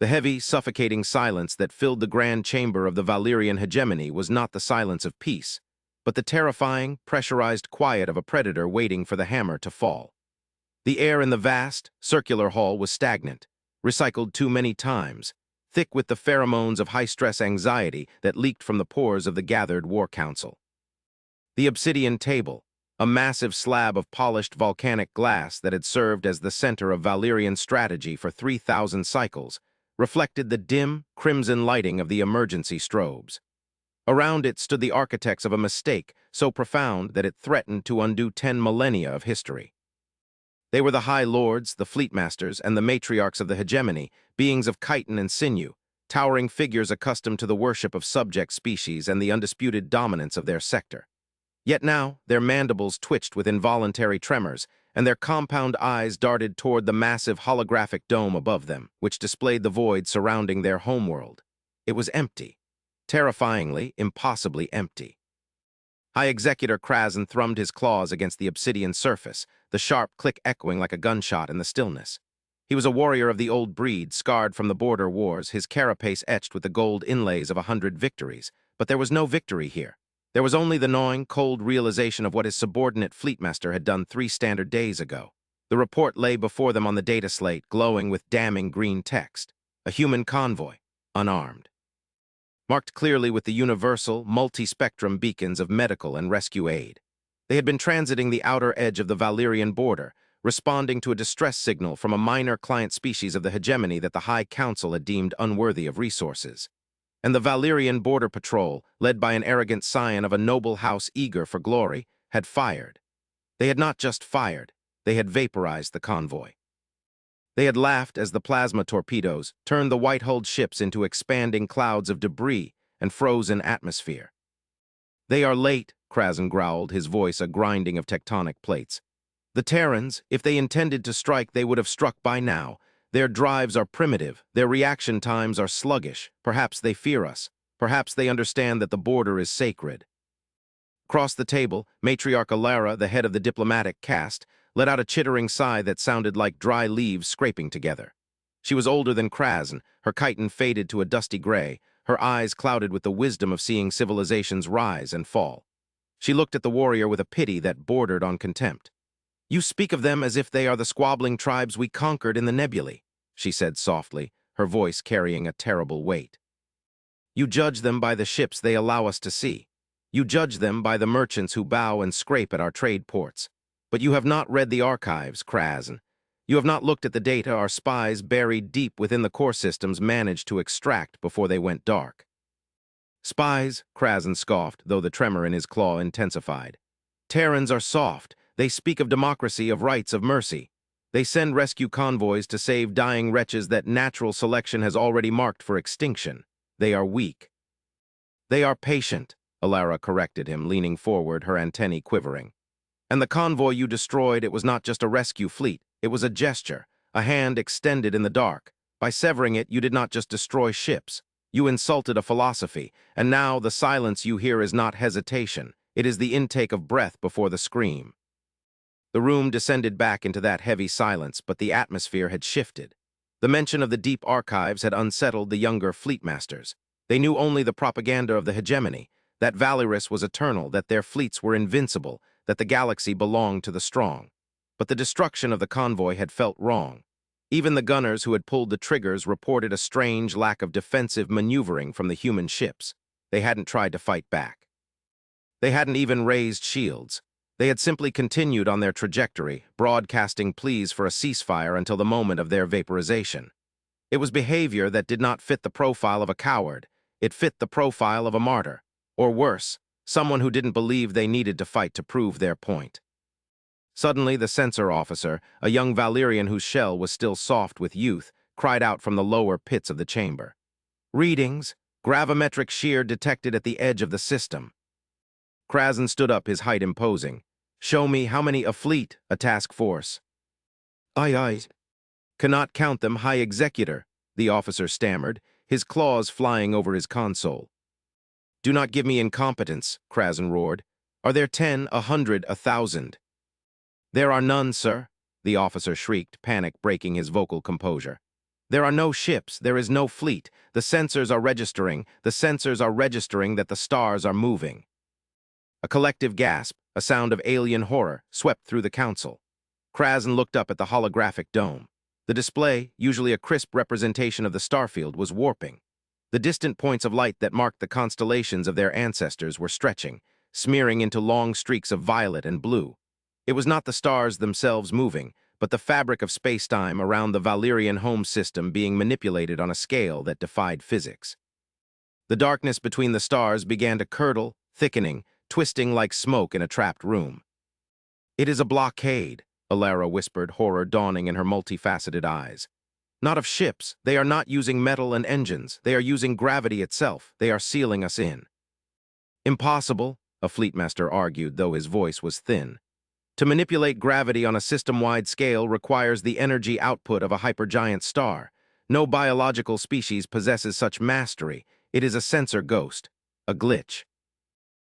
The heavy, suffocating silence that filled the grand chamber of the Valyrian hegemony was not the silence of peace, but the terrifying, pressurized quiet of a predator waiting for the hammer to fall. The air in the vast, circular hall was stagnant, recycled too many times, thick with the pheromones of high-stress anxiety that leaked from the pores of the gathered war council. The obsidian table, a massive slab of polished volcanic glass that had served as the center of Valyrian strategy for 3,000 cycles, reflected the dim, crimson lighting of the emergency strobes. Around it stood the architects of a mistake so profound that it threatened to undo 10 millennia of history. They were the High Lords, the Fleetmasters, and the matriarchs of the hegemony, beings of chitin and sinew, towering figures accustomed to the worship of subject species and the undisputed dominance of their sector. Yet now, their mandibles twitched with involuntary tremors, and their compound eyes darted toward the massive holographic dome above them, which displayed the void surrounding their homeworld. It was empty. Terrifyingly, impossibly empty. High Executor Krazen thrummed his claws against the obsidian surface, the sharp click echoing like a gunshot in the stillness. He was a warrior of the old breed, scarred from the border wars, his carapace etched with the gold inlays of 100 victories. But there was no victory here. There was only the gnawing, cold realization of what his subordinate Fleetmaster had done 3 standard days ago. The report lay before them on the data slate, glowing with damning green text. A human convoy, unarmed. Marked clearly with the universal, multi-spectrum beacons of medical and rescue aid. They had been transiting the outer edge of the Valyrian border, responding to a distress signal from a minor client species of the hegemony that the High Council had deemed unworthy of resources. And the Valyrian Border Patrol, led by an arrogant scion of a noble house eager for glory, had fired. They had not just fired, they had vaporized the convoy. They had laughed as the plasma torpedoes turned the white-hulled ships into expanding clouds of debris and frozen atmosphere. "They are late," Krazen growled, his voice a grinding of tectonic plates. "The Terrans, if they intended to strike, they would have struck by now. Their drives are primitive, their reaction times are sluggish. Perhaps they fear us. Perhaps they understand that the border is sacred." Across the table, Matriarch Alara, the head of the diplomatic caste, let out a chittering sigh that sounded like dry leaves scraping together. She was older than Krazen, her chitin faded to a dusty gray, her eyes clouded with the wisdom of seeing civilizations rise and fall. She looked at the warrior with a pity that bordered on contempt. "You speak of them as if they are the squabbling tribes we conquered in the nebulae," she said softly, her voice carrying a terrible weight. "You judge them by the ships they allow us to see. You judge them by the merchants who bow and scrape at our trade ports. But you have not read the archives, Krazen. You have not looked at the data our spies buried deep within the core systems managed to extract before they went dark." "Spies," Krazen scoffed, though the tremor in his claw intensified. "Terrans are soft. They speak of democracy, of rights, of mercy. They send rescue convoys to save dying wretches that natural selection has already marked for extinction. They are weak." "They are patient," Alara corrected him, leaning forward, her antennae quivering. "And the convoy you destroyed, it was not just a rescue fleet. It was a gesture, a hand extended in the dark. By severing it, you did not just destroy ships. You insulted a philosophy, and now the silence you hear is not hesitation. It is the intake of breath before the scream." The room descended back into that heavy silence, but the atmosphere had shifted. The mention of the deep archives had unsettled the younger Fleetmasters. They knew only the propaganda of the hegemony, that Valyrus was eternal, that their fleets were invincible, that the galaxy belonged to the strong. But the destruction of the convoy had felt wrong. Even the gunners who had pulled the triggers reported a strange lack of defensive maneuvering from the human ships. They hadn't tried to fight back. They hadn't even raised shields. They had simply continued on their trajectory, broadcasting pleas for a ceasefire until the moment of their vaporization. It was behavior that did not fit the profile of a coward. It fit the profile of a martyr. Or worse, someone who didn't believe they needed to fight to prove their point. Suddenly, the censor officer, a young Valyrian whose shell was still soft with youth, cried out from the lower pits of the chamber. "Readings, gravimetric shear detected at the edge of the system." Krazen stood up, his height imposing. "Show me how many a fleet, a task force." "Aye, aye." "Cannot count them, High Executor," the officer stammered, his claws flying over his console. "Do not give me incompetence," Krazen roared. "Are there 10, 100, 1,000? "There are none, sir," the officer shrieked, panic breaking his vocal composure. There are no ships, there is no fleet. The sensors are registering that the stars are moving. A collective gasp, a sound of alien horror, swept through the council. Krasin looked up at the holographic dome. The display, usually a crisp representation of the starfield, was warping. The distant points of light that marked the constellations of their ancestors were stretching, smearing into long streaks of violet and blue. It was not the stars themselves moving, but the fabric of space-time around the Valerian home system being manipulated on a scale that defied physics. The darkness between the stars began to curdle, thickening, twisting like smoke in a trapped room. "It is a blockade," Alara whispered, horror dawning in her multifaceted eyes. "Not of ships. They are not using metal and engines. They are using gravity itself. They are sealing us in." "Impossible," a fleetmaster argued, though his voice was thin. "To manipulate gravity on a system-wide scale requires the energy output of a hypergiant star. No biological species possesses such mastery. It is a sensor ghost, a glitch."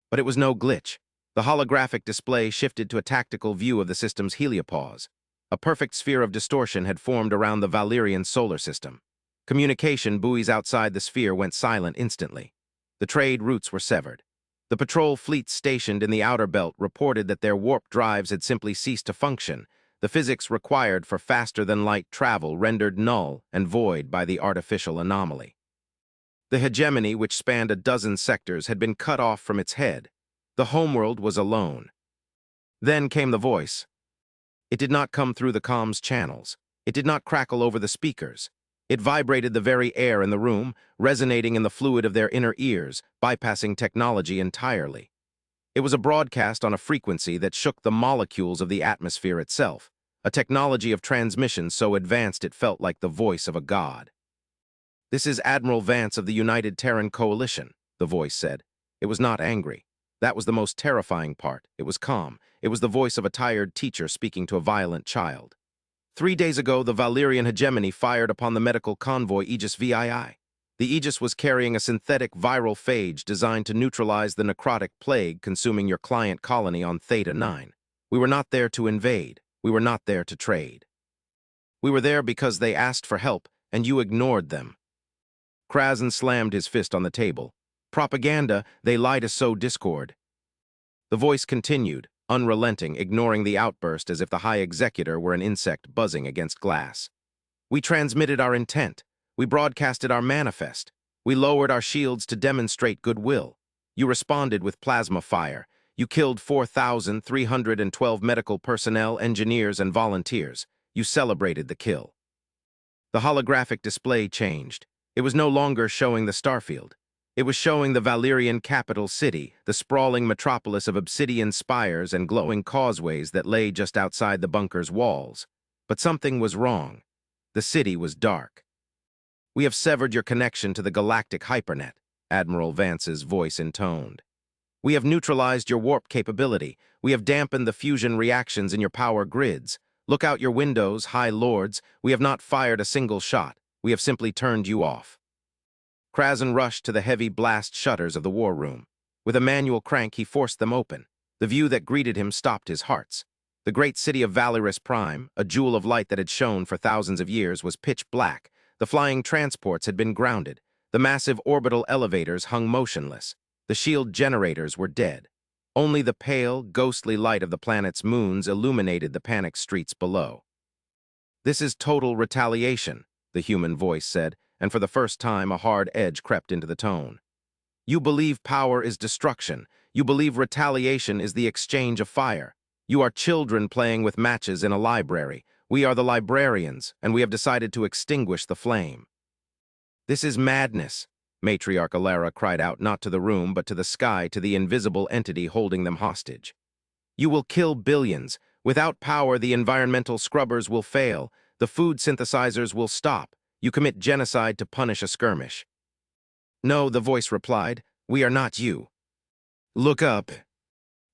But it was no glitch. The holographic display shifted to a tactical view of the system's heliopause. A perfect sphere of distortion had formed around the Valerian solar system. Communication buoys outside the sphere went silent instantly. The trade routes were severed. The patrol fleets stationed in the outer belt reported that their warp drives had simply ceased to function, the physics required for faster-than-light travel rendered null and void by the artificial anomaly. The hegemony, which spanned a dozen sectors, had been cut off from its head. The homeworld was alone. Then came the voice. It did not come through the comms channels. It did not crackle over the speakers. It vibrated the very air in the room, resonating in the fluid of their inner ears, bypassing technology entirely. It was a broadcast on a frequency that shook the molecules of the atmosphere itself, a technology of transmission so advanced it felt like the voice of a god. "This is Admiral Vance of the United Terran Coalition," the voice said. It was not angry. That was the most terrifying part. It was calm. It was the voice of a tired teacher speaking to a violent child. 3 days ago, the Valerian hegemony fired upon the medical convoy Aegis VII. The Aegis was carrying a synthetic viral phage designed to neutralize the necrotic plague consuming your client colony on Theta 9. We were not there to invade. We were not there to trade. We were there because they asked for help, and you ignored them. Krasin slammed his fist on the table. "Propaganda, they lie to sow discord." The voice continued, unrelenting, ignoring the outburst as if the high executor were an insect buzzing against glass. "We transmitted our intent. We broadcasted our manifest. We lowered our shields to demonstrate goodwill. You responded with plasma fire. You killed 4,312 medical personnel, engineers, and volunteers. You celebrated the kill." The holographic display changed. It was no longer showing the starfield. It was showing the Valerian capital city, the sprawling metropolis of obsidian spires and glowing causeways that lay just outside the bunker's walls. But something was wrong. The city was dark. "We have severed your connection to the Galactic hypernet," Admiral Vance's voice intoned. "We have neutralized your warp capability. We have dampened the fusion reactions in your power grids. Look out your windows, High Lords. We have not fired a single shot. We have simply turned you off." Krasin rushed to the heavy blast shutters of the war room. With a manual crank, he forced them open. The view that greeted him stopped his hearts. The great city of Valoris Prime, a jewel of light that had shone for thousands of years, was pitch black. The flying transports had been grounded. The massive orbital elevators hung motionless. The shield generators were dead. Only the pale, ghostly light of the planet's moons illuminated the panicked streets below. "This is total retaliation," the human voice said, and for the first time a hard edge crept into the tone. "You believe power is destruction. You believe retaliation is the exchange of fire. You are children playing with matches in a library. We are the librarians, and we have decided to extinguish the flame." "This is madness," Matriarch Alara cried out, not to the room, but to the sky, to the invisible entity holding them hostage. "You will kill billions. Without power, the environmental scrubbers will fail. The food synthesizers will stop. You commit genocide to punish a skirmish." "No," the voice replied. "We are not you. Look up."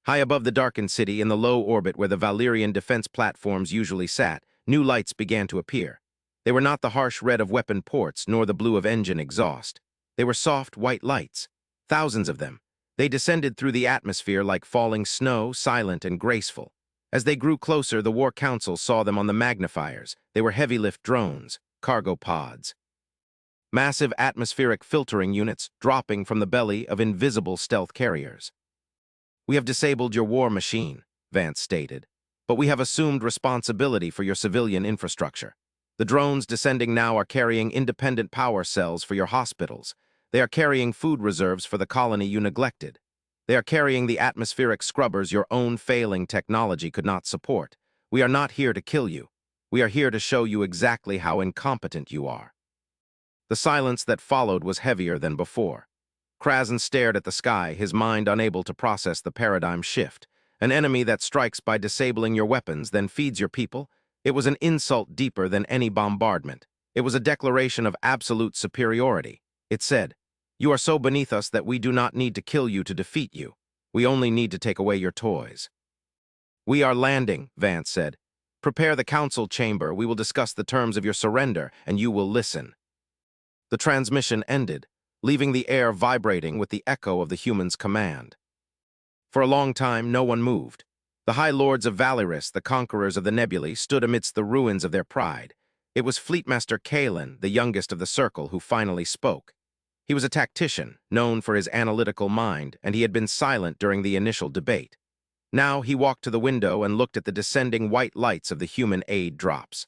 High above the darkened city, in the low orbit where the Valerian defense platforms usually sat, new lights began to appear. They were not the harsh red of weapon ports, nor the blue of engine exhaust. They were soft, white lights. Thousands of them. They descended through the atmosphere like falling snow, silent and graceful. As they grew closer, the War Council saw them on the magnifiers. They were heavy-lift drones, cargo pods. Massive atmospheric filtering units dropping from the belly of invisible stealth carriers. "We have disabled your war machine," Vance stated, "but we have assumed responsibility for your civilian infrastructure. The drones descending now are carrying independent power cells for your hospitals. They are carrying food reserves for the colony you neglected. They are carrying the atmospheric scrubbers your own failing technology could not support. We are not here to kill you. We are here to show you exactly how incompetent you are." The silence that followed was heavier than before. Krasen stared at the sky, his mind unable to process the paradigm shift. An enemy that strikes by disabling your weapons, then feeds your people? It was an insult deeper than any bombardment. It was a declaration of absolute superiority. It said, "You are so beneath us that we do not need to kill you to defeat you. We only need to take away your toys." "We are landing," Vance said. "Prepare the council chamber. We will discuss the terms of your surrender, and you will listen." The transmission ended, leaving the air vibrating with the echo of the human's command. For a long time, no one moved. The High Lords of Valeris, the conquerors of the nebulae, stood amidst the ruins of their pride. It was Fleetmaster Kalen, the youngest of the Circle, who finally spoke. He was a tactician, known for his analytical mind, and he had been silent during the initial debate. Now he walked to the window and looked at the descending white lights of the human aid drops.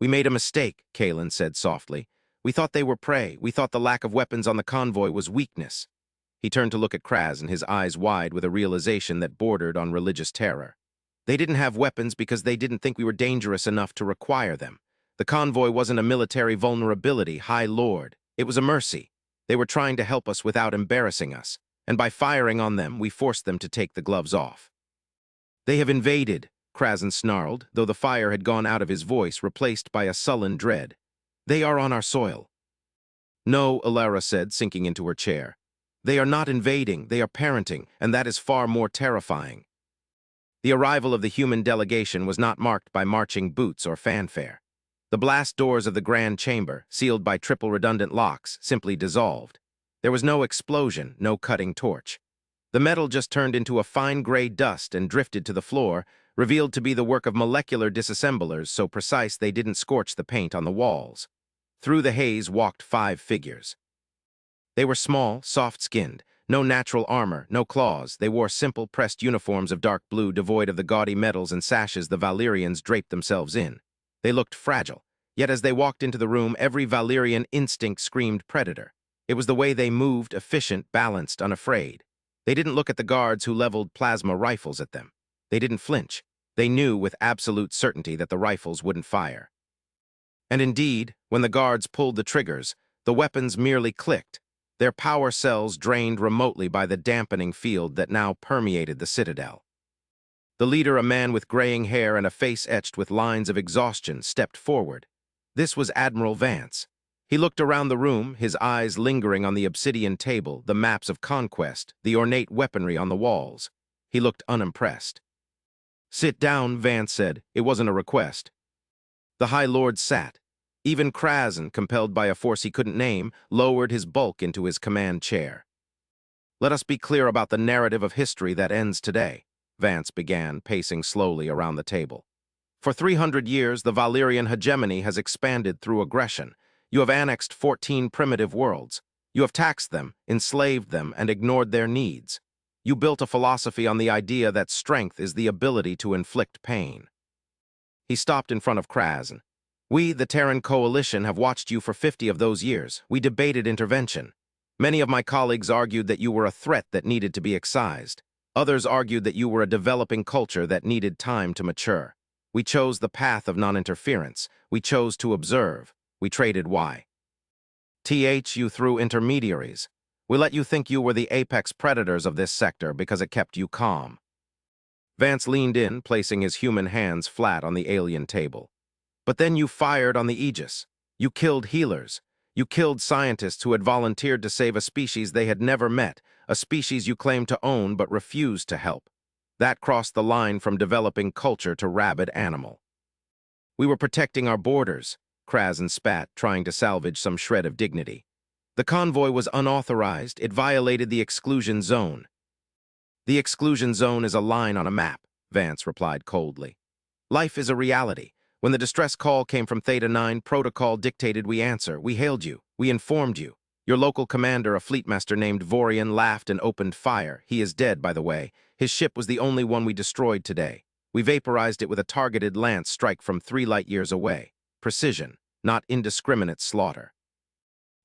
"We made a mistake," Kalen said softly. "We thought they were prey. We thought the lack of weapons on the convoy was weakness." He turned to look at Krasen, his eyes wide with a realization that bordered on religious terror. "They didn't have weapons because they didn't think we were dangerous enough to require them. The convoy wasn't a military vulnerability, High Lord. It was a mercy. They were trying to help us without embarrassing us, and by firing on them, we forced them to take the gloves off." "They have invaded," Krasen snarled, though the fire had gone out of his voice, replaced by a sullen dread. "They are on our soil." "No," Alara said, sinking into her chair. "They are not invading, they are parenting, and that is far more terrifying." The arrival of the human delegation was not marked by marching boots or fanfare. The blast doors of the Grand Chamber, sealed by triple redundant locks, simply dissolved. There was no explosion, no cutting torch. The metal just turned into a fine gray dust and drifted to the floor, revealed to be the work of molecular disassemblers so precise they didn't scorch the paint on the walls. Through the haze walked 5 figures. They were small, soft-skinned, no natural armor, no claws. They wore simple, pressed uniforms of dark blue devoid of the gaudy medals and sashes the Valerians draped themselves in. They looked fragile, yet as they walked into the room, every Valerian instinct screamed predator. It was the way they moved, efficient, balanced, unafraid. They didn't look at the guards who leveled plasma rifles at them. They didn't flinch. They knew with absolute certainty that the rifles wouldn't fire. And indeed, when the guards pulled the triggers, the weapons merely clicked, their power cells drained remotely by the dampening field that now permeated the citadel. The leader, a man with graying hair and a face etched with lines of exhaustion, stepped forward. This was Admiral Vance. He looked around the room, his eyes lingering on the obsidian table, the maps of conquest, the ornate weaponry on the walls. He looked unimpressed. "Sit down," Vance said. It wasn't a request. The High Lord sat. Even Krasen, compelled by a force he couldn't name, lowered his bulk into his command chair. "Let us be clear about the narrative of history that ends today," Vance began, pacing slowly around the table. "For 300 years, the Valerian hegemony has expanded through aggression. You have annexed 14 primitive worlds. You have taxed them, enslaved them, and ignored their needs. You built a philosophy on the idea that strength is the ability to inflict pain." He stopped in front of Krasen. "We, the Terran Coalition, have watched you for 50 of those years. We debated intervention. Many of my colleagues argued that you were a threat that needed to be excised. Others argued that you were a developing culture that needed time to mature. We chose the path of non-interference. We chose to observe. We traded you through intermediaries. We let you think you were the apex predators of this sector because it kept you calm." Vance leaned in, placing his human hands flat on the alien table. "But then you fired on the Aegis. You killed healers. You killed scientists who had volunteered to save a species they had never met, a species you claimed to own but refused to help. That crossed the line from developing culture to rabid animal." "We were protecting our borders," Krasen spat, trying to salvage some shred of dignity. "The convoy was unauthorized. It violated the exclusion zone." "The exclusion zone is a line on a map," Vance replied coldly. "Life is a reality. When the distress call came from Theta 9, protocol dictated we answer. We hailed you. We informed you. Your local commander, a fleetmaster named Vorian, laughed and opened fire. He is dead, by the way. His ship was the only one we destroyed today. We vaporized it with a targeted lance strike from 3 light-years away. Precision, not indiscriminate slaughter.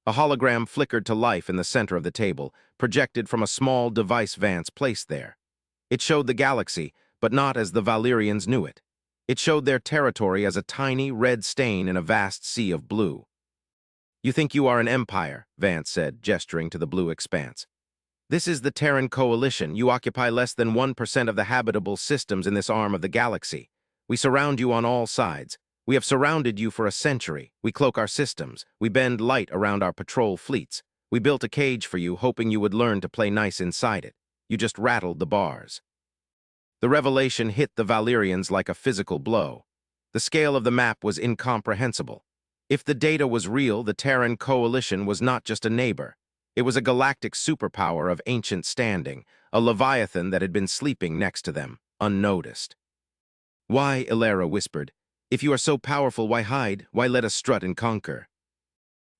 A hologram flickered to life in the center of the table, projected from a small device Vance placed there. It showed the galaxy, but not as the Valyrians knew it. It showed their territory as a tiny red stain in a vast sea of blue. You think you are an empire, Vance said, gesturing to the blue expanse. This is the Terran Coalition. You occupy less than 1% of the habitable systems in this arm of the galaxy. We surround you on all sides. We have surrounded you for a century. We cloak our systems. We bend light around our patrol fleets. We built a cage for you, hoping you would learn to play nice inside it. You just rattled the bars. The revelation hit the Valyrians like a physical blow. The scale of the map was incomprehensible. If the data was real, the Terran Coalition was not just a neighbor. It was a galactic superpower of ancient standing, a leviathan that had been sleeping next to them, unnoticed. Why, Ilera whispered, if you are so powerful, why hide? Why let us strut and conquer?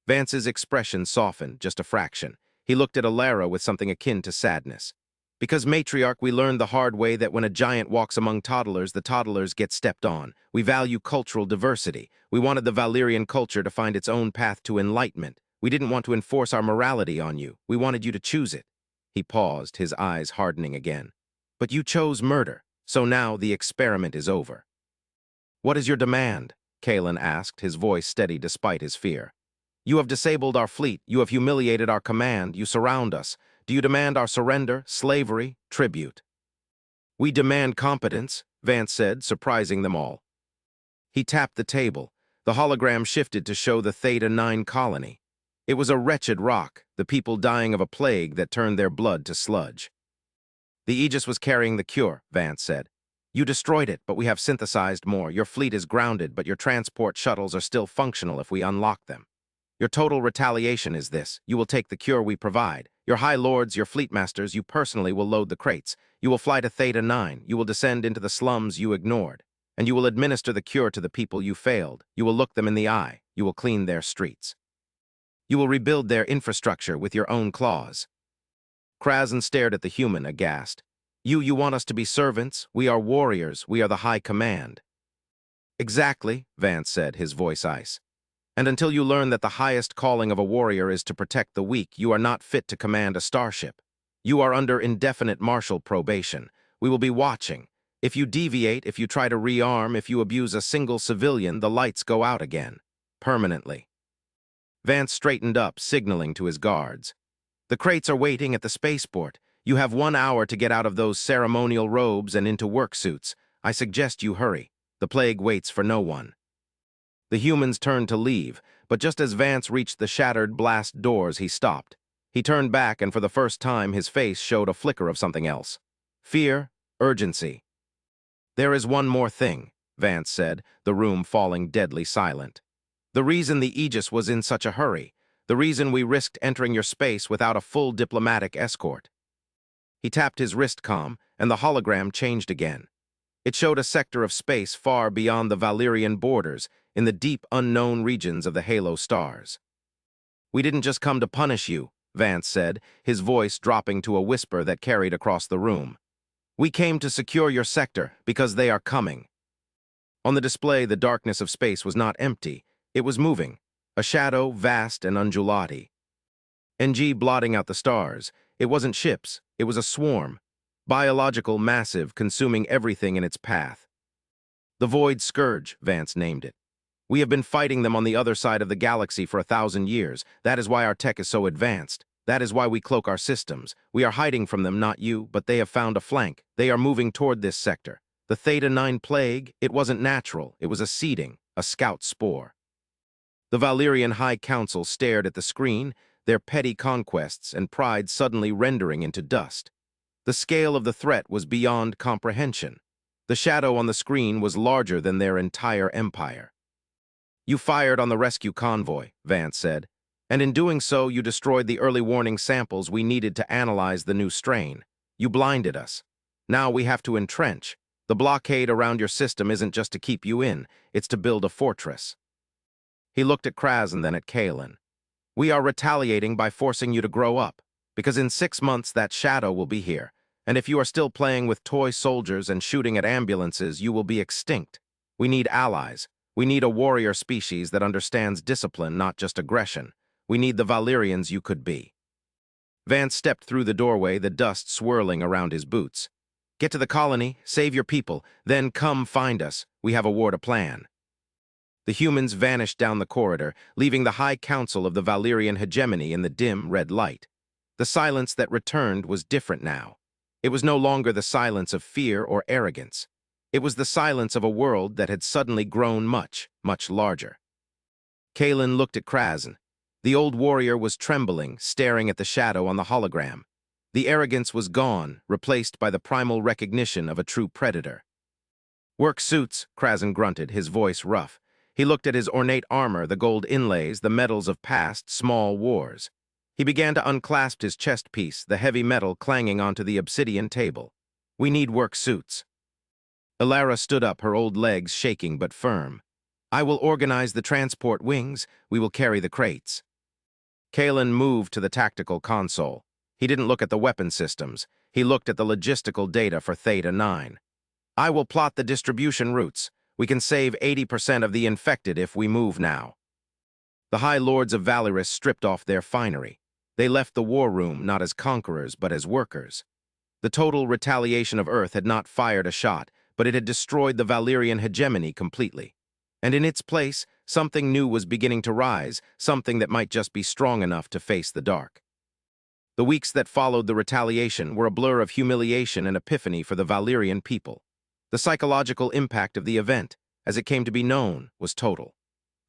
Vance's expression softened, just a fraction. He looked at Ilera with something akin to sadness. Because, matriarch, we learned the hard way that when a giant walks among toddlers, the toddlers get stepped on. We value cultural diversity. We wanted the Valyrian culture to find its own path to enlightenment. We didn't want to enforce our morality on you. We wanted you to choose it. He paused, his eyes hardening again. But you chose murder, so now the experiment is over. What is your demand? Kalen asked, his voice steady despite his fear. You have disabled our fleet. You have humiliated our command. You surround us. Do you demand our surrender, slavery, tribute? We demand competence, Vance said, surprising them all. He tapped the table. The hologram shifted to show the Theta 9 colony. It was a wretched rock, the people dying of a plague that turned their blood to sludge. The Aegis was carrying the cure, Vance said. You destroyed it, but we have synthesized more. Your fleet is grounded, but your transport shuttles are still functional if we unlock them. Your total retaliation is this. You will take the cure we provide. Your high lords, your fleet masters, you personally will load the crates. You will fly to Theta 9. You will descend into the slums you ignored. And you will administer the cure to the people you failed. You will look them in the eye. You will clean their streets. You will rebuild their infrastructure with your own claws. Krasen stared at the human, aghast. You want us to be servants? We are warriors. We are the high command. Exactly, Vance said, his voice ice. And until you learn that the highest calling of a warrior is to protect the weak, you are not fit to command a starship. You are under indefinite martial probation. We will be watching. If you deviate, if you try to rearm, if you abuse a single civilian, the lights go out again. Permanently. Vance straightened up, signaling to his guards. The crates are waiting at the spaceport. You have 1 hour to get out of those ceremonial robes and into work suits. I suggest you hurry. The plague waits for no one. The humans turned to leave, but just as Vance reached the shattered blast doors, he stopped. He turned back, and for the first time, his face showed a flicker of something else. Fear, urgency. There is one more thing, Vance said, the room falling deadly silent. The reason the Aegis was in such a hurry, the reason we risked entering your space without a full diplomatic escort. He tapped his wrist comm, and the hologram changed again. It showed a sector of space far beyond the Valyrian borders, in the deep unknown regions of the Halo stars. We didn't just come to punish you, Vance said, his voice dropping to a whisper that carried across the room. We came to secure your sector, because they are coming. On the display, the darkness of space was not empty. It was moving, a shadow vast and undulati. NG blotting out the stars. It wasn't ships, it was a swarm. Biological, massive, consuming everything in its path. The Void Scourge, Vance named it. We have been fighting them on the other side of the galaxy for 1,000 years. That is why our tech is so advanced. That is why we cloak our systems. We are hiding from them, not you, but they have found a flank. They are moving toward this sector. The Theta 9 plague, it wasn't natural. It was a seeding, a scout spore. The Valyrian High Council stared at the screen, their petty conquests and pride suddenly rendering into dust. The scale of the threat was beyond comprehension. The shadow on the screen was larger than their entire empire. You fired on the rescue convoy, Vance said, and in doing so you destroyed the early warning samples we needed to analyze the new strain. You blinded us. Now we have to entrench. The blockade around your system isn't just to keep you in, it's to build a fortress. He looked at Kraz and then at Kalen. We are retaliating by forcing you to grow up, because in 6 months that shadow will be here, and if you are still playing with toy soldiers and shooting at ambulances, you will be extinct. We need allies. We need a warrior species that understands discipline, not just aggression. We need the Valyrians you could be. Vance stepped through the doorway, the dust swirling around his boots. Get to the colony, save your people, then come find us. We have a war to plan. The humans vanished down the corridor, leaving the High Council of the Valyrian hegemony in the dim red light. The silence that returned was different now. It was no longer the silence of fear or arrogance. It was the silence of a world that had suddenly grown much, much larger. Kalen looked at Kraz. The old warrior was trembling, staring at the shadow on the hologram. The arrogance was gone, replaced by the primal recognition of a true predator. Work suits, Kraz grunted, his voice rough. He looked at his ornate armor, the gold inlays, the medals of past, small wars. He began to unclasp his chest piece, the heavy metal clanging onto the obsidian table. We need work suits. Ilara stood up, her old legs shaking but firm. I will organize the transport wings. We will carry the crates. Kalen moved to the tactical console. He didn't look at the weapon systems. He looked at the logistical data for Theta 9. I will plot the distribution routes. We can save 80% of the infected if we move now. The High Lords of Valyris stripped off their finery. They left the war room not as conquerors but as workers. The total retaliation of Earth had not fired a shot, but it had destroyed the Valyrian hegemony completely. And in its place, something new was beginning to rise, something that might just be strong enough to face the dark. The weeks that followed the retaliation were a blur of humiliation and epiphany for the Valyrian people. The psychological impact of the event, as it came to be known, was total.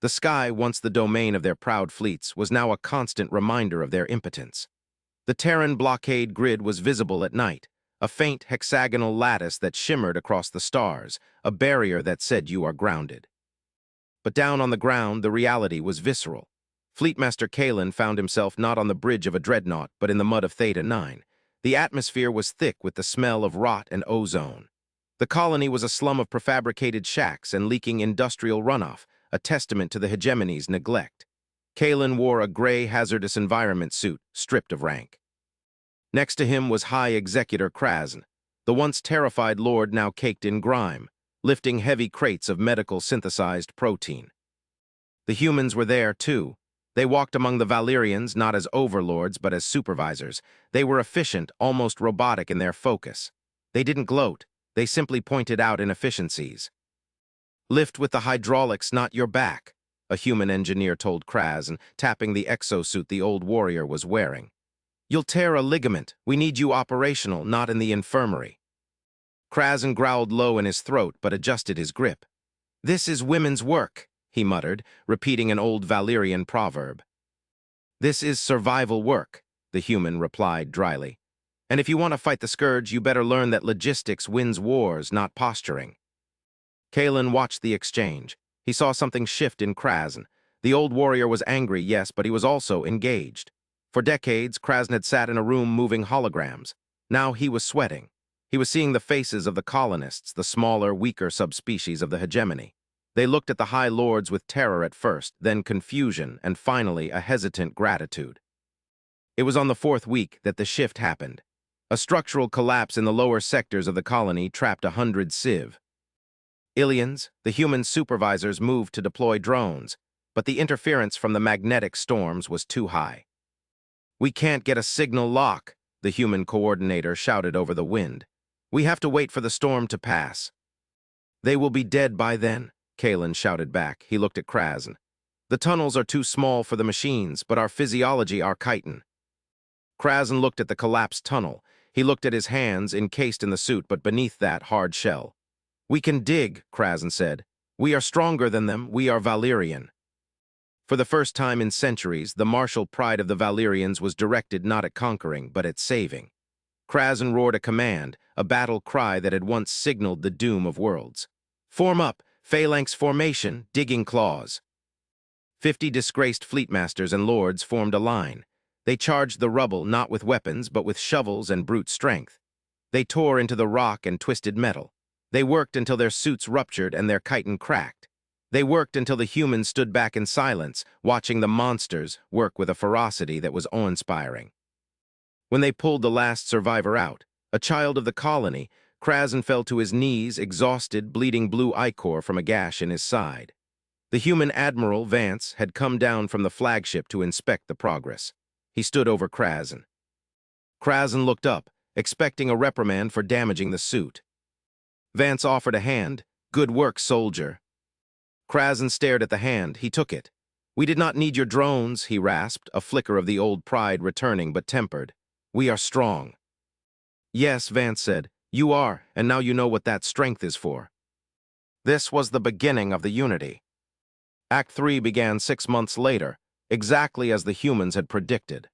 The sky, once the domain of their proud fleets, was now a constant reminder of their impotence. The Terran blockade grid was visible at night, a faint hexagonal lattice that shimmered across the stars, a barrier that said you are grounded. But down on the ground, the reality was visceral. Fleetmaster Kalen found himself not on the bridge of a dreadnought, but in the mud of Theta 9. The atmosphere was thick with the smell of rot and ozone. The colony was a slum of prefabricated shacks and leaking industrial runoff, a testament to the hegemony's neglect. Kalen wore a gray, hazardous environment suit, stripped of rank. Next to him was High Executor Kraz, the once terrified lord now caked in grime, lifting heavy crates of medical synthesized protein. The humans were there, too. They walked among the Valyrians not as overlords but as supervisors. They were efficient, almost robotic in their focus. They didn't gloat. They simply pointed out inefficiencies. Lift with the hydraulics, not your back, a human engineer told Kraz, tapping the exosuit the old warrior was wearing. You'll tear a ligament. We need you operational, not in the infirmary. Kraz growled low in his throat but adjusted his grip. This is women's work, he muttered, repeating an old Valyrian proverb. This is survival work, the human replied dryly. And if you want to fight the scourge, you better learn that logistics wins wars, not posturing. Kalen watched the exchange. He saw something shift in Kraz. The old warrior was angry, yes, but he was also engaged. For decades, Kraz had sat in a room moving holograms. Now he was sweating. He was seeing the faces of the colonists, the smaller, weaker subspecies of the hegemony. They looked at the High Lords with terror at first, then confusion, and finally a hesitant gratitude. It was on the 4th week that the shift happened. A structural collapse in the lower sectors of the colony trapped 100 civ. Ilians, the human supervisors, moved to deploy drones, but the interference from the magnetic storms was too high. We can't get a signal lock, the human coordinator shouted over the wind. We have to wait for the storm to pass. They will be dead by then, Kalen shouted back. He looked at Kraz. The tunnels are too small for the machines, but our physiology are chitin. Kraz looked at the collapsed tunnel. He looked at his hands, encased in the suit, but beneath that hard shell. We can dig, Kraz said. We are stronger than them. We are Valyrian. For the first time in centuries, the martial pride of the Valyrians was directed not at conquering, but at saving. Kraz roared a command, a battle cry that had once signaled the doom of worlds. Form up, phalanx formation, digging claws. 50 disgraced fleetmasters and lords formed a line. They charged the rubble not with weapons, but with shovels and brute strength. They tore into the rock and twisted metal. They worked until their suits ruptured and their chitin cracked. They worked until the humans stood back in silence, watching the monsters work with a ferocity that was awe-inspiring. When they pulled the last survivor out, a child of the colony, Krasen fell to his knees, exhausted, bleeding blue ichor from a gash in his side. The human admiral, Vance, had come down from the flagship to inspect the progress. He stood over Krasen. Krasen looked up, expecting a reprimand for damaging the suit. Vance offered a hand. "Good work, soldier." Krasen stared at the hand. He took it. "We did not need your drones," he rasped, a flicker of the old pride returning but tempered. "We are strong." "Yes," Vance said, "you are, and now you know what that strength is for." This was the beginning of the Unity. Act 3 began 6 months later, exactly as the humans had predicted.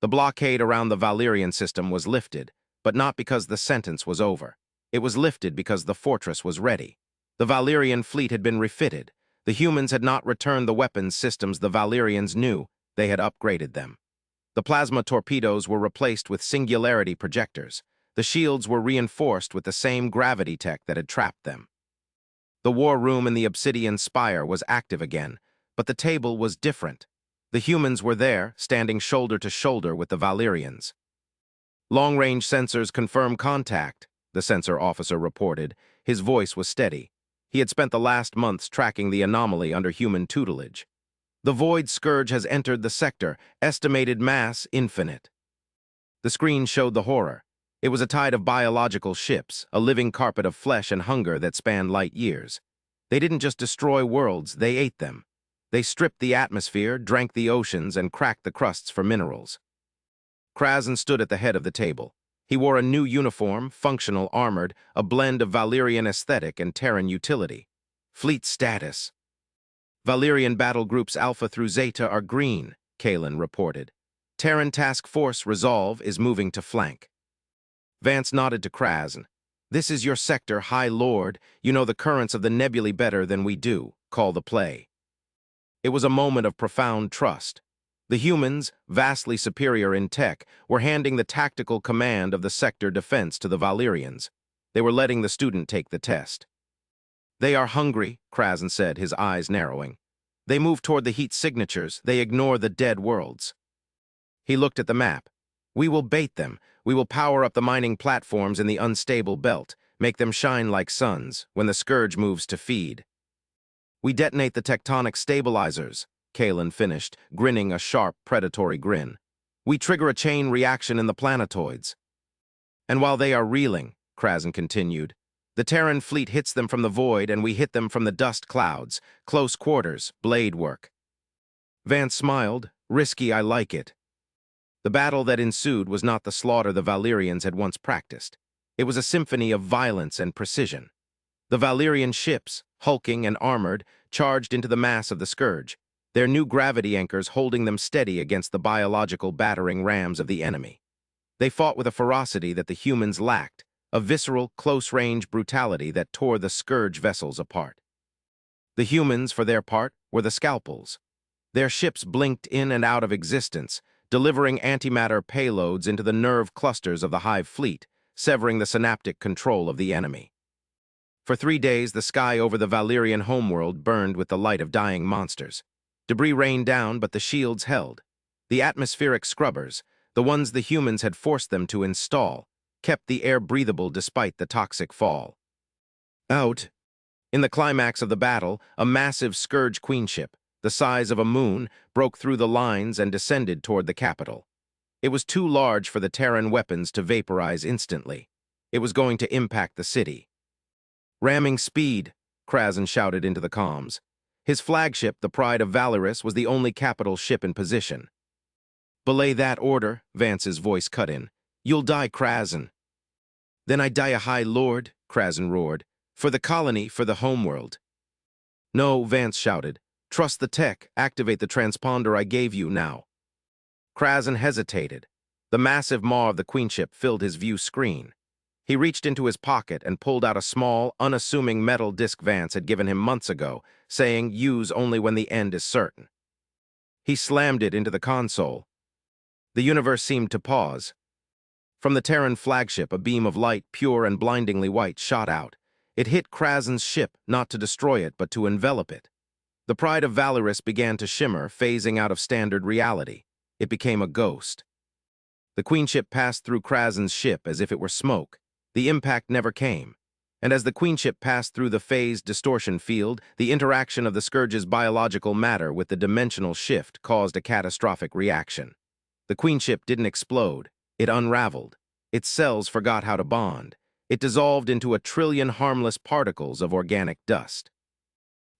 The blockade around the Valerian system was lifted, but not because the sentence was over. It was lifted because the fortress was ready. The Valerian fleet had been refitted. The humans had not returned the weapons systems the Valerians knew. They had upgraded them. The plasma torpedoes were replaced with singularity projectors. The shields were reinforced with the same gravity tech that had trapped them. The war room in the obsidian spire was active again, but the table was different. The humans were there, standing shoulder to shoulder with the Valerians. "Long-range sensors confirm contact," the sensor officer reported. His voice was steady. He had spent the last months tracking the anomaly under human tutelage. "The void scourge has entered the sector, estimated mass infinite." The screen showed the horror. It was a tide of biological ships, a living carpet of flesh and hunger that spanned light years. They didn't just destroy worlds, they ate them. They stripped the atmosphere, drank the oceans, and cracked the crusts for minerals. Krasen stood at the head of the table. He wore a new uniform, functional, armored, a blend of Valerian aesthetic and Terran utility. "Fleet status." "Valerian battle groups Alpha through Zeta are green," Kalen reported. "Terran Task Force Resolve is moving to flank." Vance nodded to Krasen. "This is your sector, High Lord. You know the currents of the nebulae better than we do. Call the play." It was a moment of profound trust. The humans, vastly superior in tech, were handing the tactical command of the sector defense to the Valerians. They were letting the student take the test. "They are hungry," Krasen said, his eyes narrowing. "They move toward the heat signatures. They ignore the dead worlds." He looked at the map. "We will bait them. We will power up the mining platforms in the unstable belt, make them shine like suns when the scourge moves to feed." "We detonate the tectonic stabilizers," Kalen finished, grinning a sharp, predatory grin. "We trigger a chain reaction in the planetoids." "And while they are reeling," Krasen continued, "the Terran fleet hits them from the void and we hit them from the dust clouds. Close quarters, blade work." Vance smiled. "Risky, I like it." The battle that ensued was not the slaughter the Valerians had once practiced. It was a symphony of violence and precision. The Valerian ships, hulking and armored, charged into the mass of the scourge, their new gravity anchors holding them steady against the biological battering rams of the enemy. They fought with a ferocity that the humans lacked, a visceral, close-range brutality that tore the scourge vessels apart. The humans, for their part, were the scalpels. Their ships blinked in and out of existence, delivering antimatter payloads into the nerve clusters of the Hive fleet, severing the synaptic control of the enemy. For 3 days, the sky over the Valerian homeworld burned with the light of dying monsters. Debris rained down, but the shields held. The atmospheric scrubbers, the ones the humans had forced them to install, kept the air breathable despite the toxic fall. Out. In the climax of the battle, a massive Scourge queenship, the size of a moon, broke through the lines and descended toward the capital. It was too large for the Terran weapons to vaporize instantly. It was going to impact the city. "Ramming speed," Krasen shouted into the comms. His flagship, the Pride of Valorous, was the only capital ship in position. "Belay that order," Vance's voice cut in. "You'll die, Krasen." "Then I die a High Lord," Krasen roared. "For the colony, for the homeworld." "No," Vance shouted. "Trust the tech. Activate the transponder I gave you now." Krasen hesitated. The massive maw of the queenship filled his view screen. He reached into his pocket and pulled out a small, unassuming metal disc Vance had given him months ago, saying, "Use only when the end is certain." He slammed it into the console. The universe seemed to pause. From the Terran flagship, a beam of light, pure and blindingly white, shot out. It hit Krasen's ship, not to destroy it, but to envelop it. The pride of Valoris began to shimmer, phasing out of standard reality. It became a ghost. The Queen ship passed through Krasen's ship as if it were smoke. The impact never came. And as the Queen ship passed through the phased distortion field, the interaction of the Scourge's biological matter with the dimensional shift caused a catastrophic reaction. The Queen ship didn't explode. It unraveled. Its cells forgot how to bond. It dissolved into a trillion harmless particles of organic dust.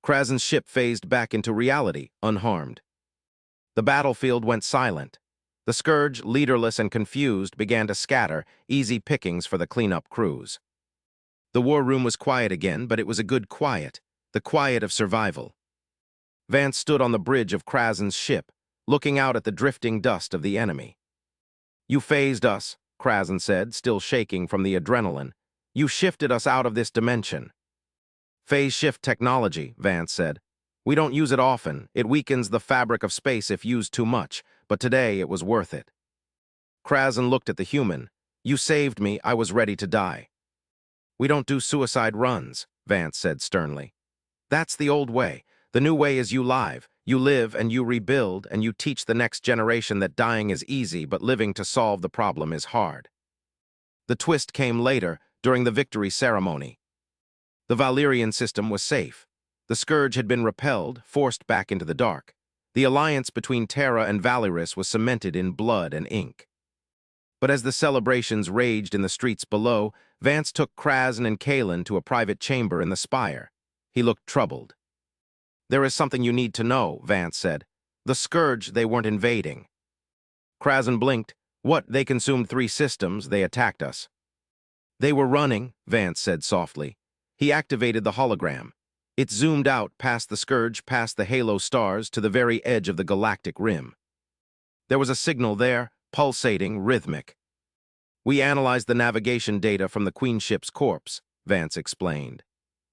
Krasen's ship phased back into reality, unharmed. The battlefield went silent. The Scourge, leaderless and confused, began to scatter, easy pickings for the cleanup crews. The war room was quiet again, but it was a good quiet, the quiet of survival. Vance stood on the bridge of Krasen's ship, looking out at the drifting dust of the enemy. "You phased us," Krasen said, still shaking from the adrenaline. "You shifted us out of this dimension." "Phase shift technology," Vance said. "We don't use it often. It weakens the fabric of space if used too much, but today it was worth it." Krasen looked at the human. "You saved me. I was ready to die." "We don't do suicide runs," Vance said sternly. "That's the old way. The new way is you live and you rebuild, and you teach the next generation that dying is easy, but living to solve the problem is hard." The twist came later, during the victory ceremony. The Valyrian system was safe. The Scourge had been repelled, forced back into the dark. The alliance between Terra and Valoris was cemented in blood and ink. But as the celebrations raged in the streets below, Vance took Krasen and Kalen to a private chamber in the spire. He looked troubled. "There is something you need to know," Vance said. "The Scourge, they weren't invading." Krasen blinked. "What? They consumed 3 systems. They attacked us." "They were running," Vance said softly. He activated the hologram. It zoomed out past the Scourge, past the halo stars, to the very edge of the galactic rim. There was a signal there, pulsating, rhythmic. "We analyzed the navigation data from the Queen ship's corpse," Vance explained.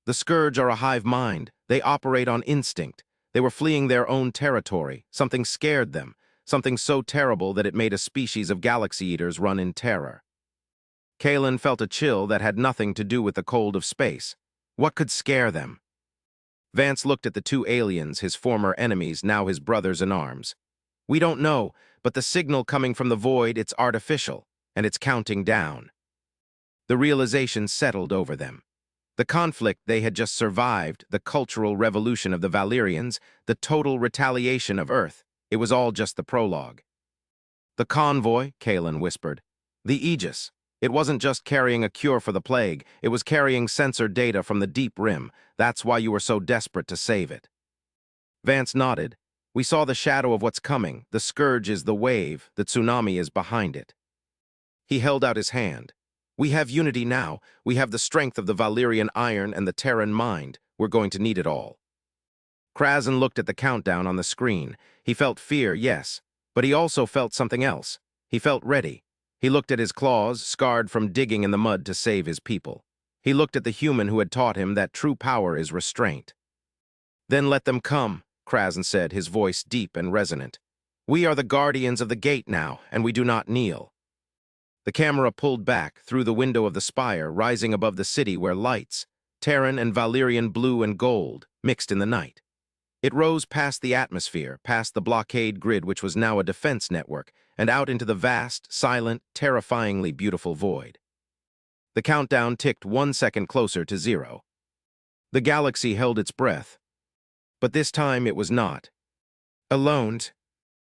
"The Scourge are a hive mind. They operate on instinct. They were fleeing their own territory. Something scared them, something so terrible that it made a species of galaxy eaters run in terror." Kalen felt a chill that had nothing to do with the cold of space. What could scare them? Vance looked at the 2 aliens, his former enemies, now his brothers in arms. "We don't know, but the signal coming from the void, it's artificial, and it's counting down." The realization settled over them. The conflict they had just survived, the cultural revolution of the Valyrians, the total retaliation of Earth, it was all just the prologue. "The convoy," Kalen whispered. "The Aegis. It wasn't just carrying a cure for the plague, it was carrying sensor data from the deep rim. That's why you were so desperate to save it." Vance nodded. "We saw the shadow of what's coming. The Scourge is the wave, the tsunami is behind it." He held out his hand. "We have unity now. We have the strength of the Valyrian iron and the Terran mind. We're going to need it all." Krasen looked at the countdown on the screen. He felt fear, yes, but he also felt something else. He felt ready. He looked at his claws, scarred from digging in the mud to save his people. He looked at the human who had taught him that true power is restraint. "Then let them come," Krasen said, his voice deep and resonant. "We are the guardians of the gate now, and we do not kneel." The camera pulled back, through the window of the spire, rising above the city where lights, Terran and Valyrian blue and gold, mixed in the night. It rose past the atmosphere, past the blockade grid which was now a defense network, and out into the vast, silent, terrifyingly beautiful void. The countdown ticked 1 second closer to 0. The galaxy held its breath. But this time it was not alone.